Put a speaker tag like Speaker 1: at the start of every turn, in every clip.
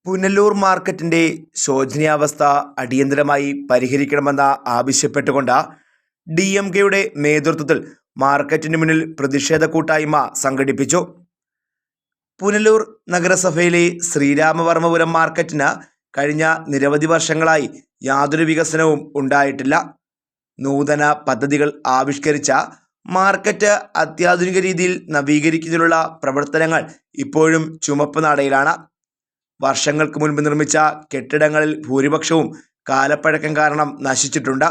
Speaker 1: പുനലൂർ മാർക്കറ്റിന്റെ ശോചനീയാവസ്ഥ അടിയന്തരമായി പരിഹരിക്കണമെന്ന് ആവശ്യപ്പെട്ടുകൊണ്ട് DMKയുടെ നേതൃത്വത്തിൽ മാർക്കറ്റിന് മുന്നിൽ പ്രതിഷേധ കൂട്ടായ്മ സംഘടിപ്പിച്ചു. പുനലൂർ നഗരസഭയിലെ ശ്രീരാമവർമ്മപുരം മാർക്കറ്റിന് കഴിഞ്ഞ നിരവധി വർഷങ്ങളായി യാതൊരു വികസനവും ഉണ്ടായിട്ടില്ല. നൂതന പദ്ധതികൾ ആവിഷ്കരിച്ച മാർക്കറ്റ് അത്യാധുനിക രീതിയിൽ നവീകരിക്കുന്നതിനുള്ള പ്രവർത്തനങ്ങൾ ഇപ്പോഴും ചുമപ്പ് നാടയിലാണ്. വർഷങ്ങൾക്ക് മുൻപ് നിർമ്മിച്ച കെട്ടിടങ്ങളിൽ ഭൂരിപക്ഷവും കാലപ്പഴക്കം കാരണം നശിച്ചിട്ടുണ്ട്.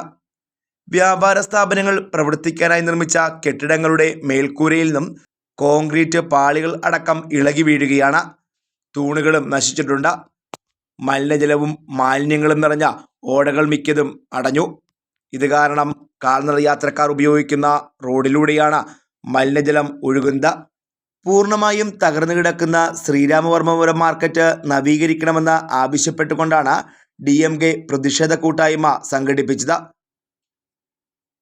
Speaker 1: വ്യാപാര സ്ഥാപനങ്ങൾ പ്രവർത്തിക്കാനായി നിർമ്മിച്ച കെട്ടിടങ്ങളുടെ മേൽക്കൂരയിൽ നിന്നും കോൺക്രീറ്റ് പാളികൾ അടക്കം ഇളകി വീഴുകയാണ്. തൂണുകളും നശിച്ചിട്ടുണ്ട്. മലിനജലവും മാലിന്യങ്ങളും നിറഞ്ഞ ഓടകൾ മിക്കതും അടഞ്ഞു. ഇത് കാരണം കാൽനട യാത്രക്കാർ ഉപയോഗിക്കുന്ന റോഡിലൂടെയാണ് മലിനജലം ഒഴുകുന്നത്. പൂർണ്ണമായും തകർന്നു കിടക്കുന്ന ശ്രീരാമവർമ്മപുരം മാർക്കറ്റ് നവീകരിക്കണമെന്ന് ആവശ്യപ്പെട്ടുകൊണ്ടാണ് DMK പ്രതിഷേധ കൂട്ടായ്മ സംഘടിപ്പിച്ചത്.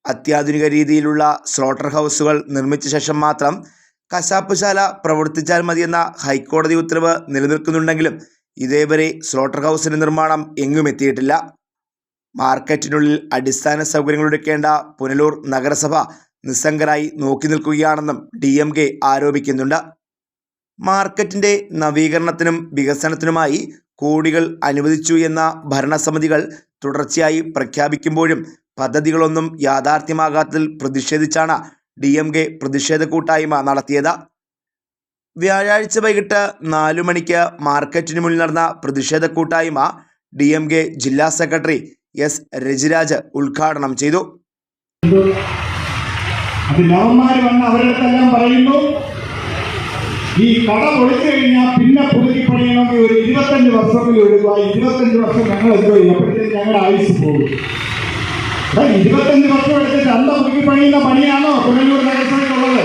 Speaker 1: അത്യാധുനിക രീതിയിലുള്ള സ്ലോട്ടർ ഹൗസുകൾ നിർമ്മിച്ച ശേഷം മാത്രം കശാപ്പുശാല പ്രവർത്തിച്ചാൽ മതിയെന്ന ഹൈക്കോടതി ഉത്തരവ് നിലനിൽക്കുന്നുണ്ടെങ്കിലും ഇതേവരെ സ്ലോട്ടർ ഹൗസിന്റെ നിർമ്മാണം എങ്ങും എത്തിയിട്ടില്ല. മാർക്കറ്റിനുള്ളിൽ അടിസ്ഥാന സൗകര്യങ്ങൾ ഒരുക്കേണ്ട പുനലൂർ നഗരസഭ നിസ്സംഗരായി നോക്കി നിൽക്കുകയാണെന്നും DMK ആരോപിക്കുന്നുണ്ട്. മാർക്കറ്റിന്റെ നവീകരണത്തിനും വികസനത്തിനുമായി കോടികൾ അനുവദിച്ചു എന്ന ഭരണസമിതികൾ തുടർച്ചയായി പ്രഖ്യാപിക്കുമ്പോഴും പദ്ധതികളൊന്നും യാഥാർത്ഥ്യമാകാത്തതിൽ പ്രതിഷേധിച്ചാണ് DMK പ്രതിഷേധ കൂട്ടായ്മ നടത്തിയത്. വ്യാഴാഴ്ച വൈകിട്ട് 4 മണിക്ക് മാർക്കറ്റിന് മുന്നിൽ നടന്ന പ്രതിഷേധ കൂട്ടായ്മ DMK ജില്ലാ സെക്രട്ടറി S രജിരാജ് ഉദ്ഘാടനം ചെയ്തു.
Speaker 2: പറയുന്നു, ഈ കട പൊളിച്ചു കഴിഞ്ഞാൽ പിന്നെ പുതുക്കി പണിയണമെങ്കിൽ ഒരു 25 വർഷമെങ്കിലും എടുക്കുക. 25 വർഷം ഞങ്ങൾ എന്തോ അപ്പോഴത്തേക്ക് ഞങ്ങളുടെ ആയുസ് പോകും. 25 വർഷം എടുത്തിട്ട് അന്ത പുതുക്കി പണിയുന്ന പണിയാണോ പുനലൂർ നഗരസഭയ്ക്കുള്ളത്?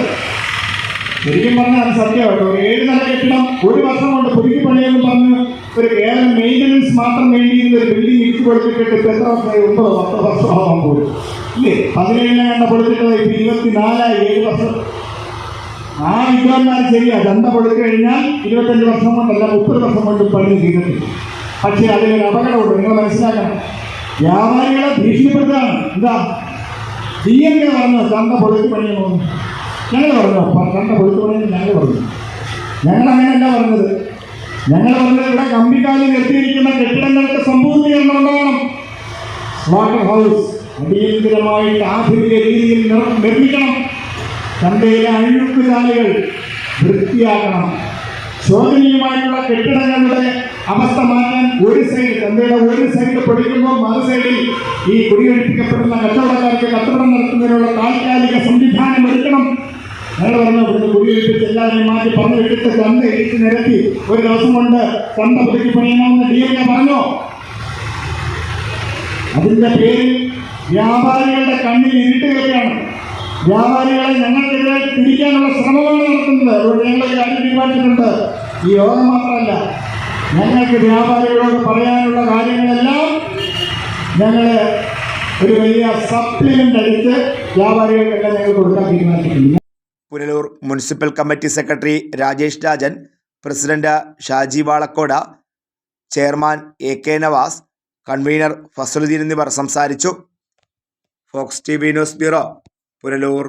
Speaker 2: ശരിക്കും പറഞ്ഞാൽ അത് സത്യമായിട്ടോ. 7 നില കെട്ടിടം 1 വർഷം കൊണ്ട് പുതുക്കി പണിയെന്ന് പറഞ്ഞ് ഒരു കേവലം മെയിൻ്റനൻസ് മാത്രം വേണ്ടിയിരുന്ന ഒരു ബിൽഡിംഗ് ഇടിച്ചു കൊടുത്തിട്ട് എത്ര വർഷമായി? 9-10 വർഷമാകാൻ പോലും ഇല്ലേ? 17 കണ്ട കൊടുത്തിട്ട് ഇപ്പം 24 7 വർഷം. ആ വിദ്വാന്മാർ ശരിയാ, ചന്ത കൊടുത്തു കഴിഞ്ഞാൽ 25 വർഷം കൊണ്ടല്ല 30 വർഷം കൊണ്ട് പണി ചെയ്തിട്ടില്ല. പക്ഷേ അതിലൊരു അപകടമുണ്ട്, നിങ്ങൾ മനസ്സിലാക്കണം. വ്യാപാരികളെ ഭീഷണിപ്പെടുത്താണ്. എന്താ DMK പറഞ്ഞു ചന്ത പൊളിച്ചു പണിയണമെന്ന്? ഞങ്ങൾ പറഞ്ഞു ചന്ത പൊളിച്ചു പണിയെന്ന് ഞങ്ങൾ പറഞ്ഞു. ഞങ്ങൾ അങ്ങനെയല്ല പറഞ്ഞത്. ഞങ്ങൾ പറഞ്ഞത് ഇവിടെ കമ്പിക്കാലിൽ എത്തിയിരിക്കുന്ന കെട്ടിടങ്ങൾക്ക് സമ്പൂർണ്ണീകരണം ഉണ്ടാകണം. സ്ലോട്ടർ ഹൗസ് അടിയന്തരമായിട്ട് ആധുനിക രീതിയിൽ നിർമ്മിക്കണം. ചന്തയിലെ അഴുക്കുചാലുകൾ വൃത്തിയാക്കണം. ശോചനീയമായിട്ടുള്ള കെട്ടിടങ്ങളുടെ അവസ്ഥ മാറ്റാൻ ഒരു സൈഡ്, ചന്തയുടെ ഒരു സൈഡ് പൊടിക്കുമ്പോൾ മറു സൈഡിൽ ഈ കുടിയൊഴിപ്പിക്കപ്പെടുന്ന കച്ചവടക്കാർക്ക് കച്ചവടം നടത്തുന്നതിനുള്ള താൽക്കാലിക സംവിധാനം ഒരുക്കണം. ഞങ്ങൾ പറഞ്ഞു ഇവിടുന്ന് കുടിയൊഴിപ്പിച്ച് എല്ലാവരെയും മാറ്റി പറഞ്ഞു വിട്ടിട്ട് ചന്ത ഇടിച്ച് നിരത്തി ഒരു ദിവസം കൊണ്ട് ചന്ത പുതുക്കി പണിയണമെന്ന് DMK പറഞ്ഞു. അതിൻ്റെ പേരിൽ വ്യാപാരികളുടെ കണ്ണിൽ ഇരുട്ടുകയാണ്. വ്യാപാരികളെ ഞങ്ങൾക്കെതിരെ തിരിക്കാനുള്ള ശ്രമമാണ് നടത്തുന്നത്. അതുകൊണ്ട് ഞങ്ങൾ കാര്യം തീരുമാനിച്ചിട്ടുണ്ട്. ഈ യോഗം മാത്രമല്ല, ഞങ്ങൾക്ക് വ്യാപാരികളോട് പറയാനുള്ള കാര്യങ്ങളെല്ലാം ഞങ്ങൾ ഒരു വലിയ സപ്ലിമെന്റ് അടിച്ച് വ്യാപാരികൾക്കെല്ലാം ഞങ്ങൾ കൊടുക്കാൻ തീരുമാനിച്ചിട്ടുണ്ട്.
Speaker 1: Punalur municipal committee secretary Rajesh Rajan, president Shaji Valakode, chairman AK Navas, convener Fasaluddin എന്നിവർ സംസാരിച്ചു. Fox TV news bureau, Punalur.